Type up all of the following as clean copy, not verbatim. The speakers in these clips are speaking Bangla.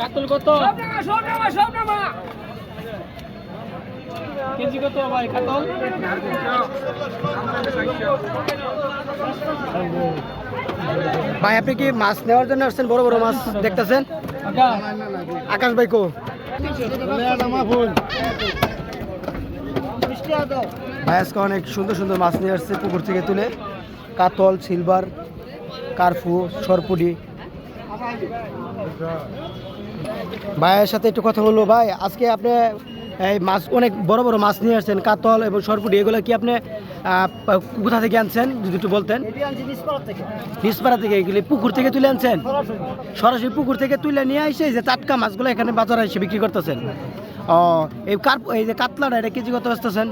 কাতল কত কেজি কত ভাই কাতল? ভাই আপনি কি মাছ নেওয়ার জন্য আসছেন? বড় বড় মাছ দেখতেছেন? আকাশ ভাই কো ভাই আজকে অনেক সুন্দর সুন্দর মাছ নিয়ে আসছে পুকুর থেকে তুলে। কাতল, সিলভার, কার্ফু, সরপুটি। ভাইয়ের সাথে একটু কথা বলবো। ভাই আজকে আপনি এই মাছ অনেক বড় বড় মাছ নিয়ে আসছেন, কাতল এবং সরপুটি, এগুলো কি আপনি কোথা থেকে আনছেন যদি একটু বলতেন? নিসপাড়া থেকে। এগুলি পুকুর থেকে তুলে আনছেন? সরাসরি পুকুর থেকে তুলে নিয়ে আসে যে টাটকা মাছগুলো এখানে বাজারে এসে বিক্রি করতেছেন? ও এই যে কাতলাটা এটা কেজি কত বেচতেছেন?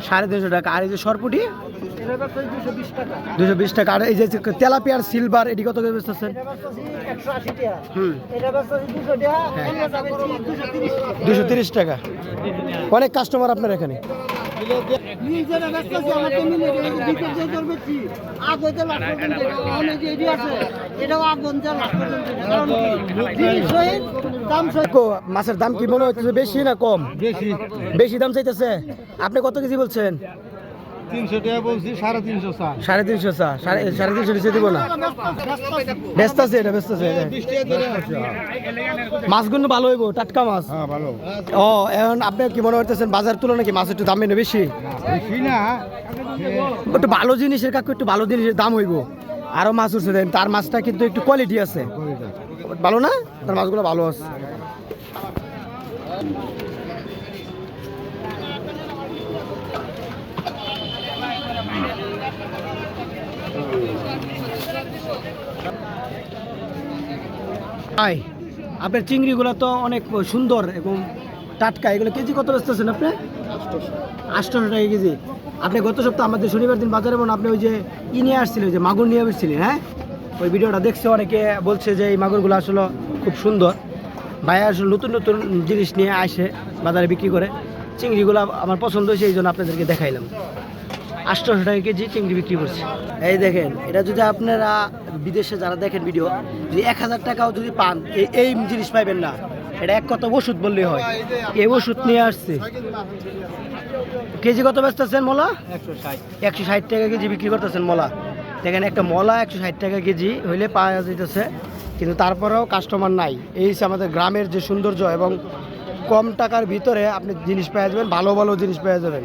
350 টাকা। আর এই যে সরপুটি 220 টাকা। আর এই যে তেলাপিয়ার সিলভার এটি কত করে বেচতেছেন? 230 টাকা। অনেক কাস্টমার আপনার এখানে? মাছের দাম কি মনে হচ্ছে বেশি না কম? বেশি দাম চাইতেছে। আপনি কত কেজি বলছেন? 300 টাকা বলছি, 350 চা। 350 চা। 350 নিচে দিব না। ব্যস্ত আছে এটা, ব্যস্ত আছে। মাছগুলো ভালো হইব, টাটকা মাছ। হ্যাঁ ভালো। ও এখন আপনি কি মনে করতেছেন বাজার তুলনায় কি মাছ একটু দাম বেশি? বেশি না, একটু ভালো জিনিসের কাকু, একটু ভালো জিনিসের দাম হইব। আরো মাছ উঠছে দেন, তার মাছটা কিন্তু একটু কোয়ালিটি আছে, ভালো না? তার মাছগুলো ভালো আছে। ভাই আপনার চিংড়িগুলো তো অনেক সুন্দর এবং টাটকা। এগুলো কেজি কত বেচতেছেন আপনি? 800 টাকা কেজি। আপনি গত সপ্তাহে আমাদের শনিবার দিন বাজারে আপনি ওই যে নিয়ে আসছিলেন, যে মাগুর নিয়ে আসছিলেন, হ্যাঁ ওই ভিডিওটা দেখছে, অনেকে বলছে যে এই মাগুরগুলো আসলে খুব সুন্দর। ভাই আসলে নতুন নতুন জিনিস নিয়ে আসে বাজারে বিক্রি করে। চিংড়িগুলো আমার পছন্দ হয়েছে, এই জন্য আপনাদেরকে দেখাইলাম। 800 টাকা কেজি চিংড়ি বিক্রি করছে। এই দেখেন, এটা যদি আপনারা বিদেশে যারা দেখেন ভিডিও, যদি 1000 টাকাও যদি পান, এই জিনিস পাইবেন না। এটা এক কথা ওষুধ বললেই হয়। এই ওষুধ নিয়ে আসছে। কেজি কত বেচতেছেন মলা? 160 টাকা কেজি বিক্রি করতেছেন মলা। দেখেন একটা মলা 160 টাকা কেজি হইলে পাওয়া যেতেছে, কিন্তু তারপরেও কাস্টমার নাই। এই হচ্ছে আমাদের গ্রামের যে সৌন্দর্য, এবং কম টাকার ভিতরে আপনি জিনিস পেয়ে যাবেন, ভালো ভালো জিনিস পেয়ে যাবেন।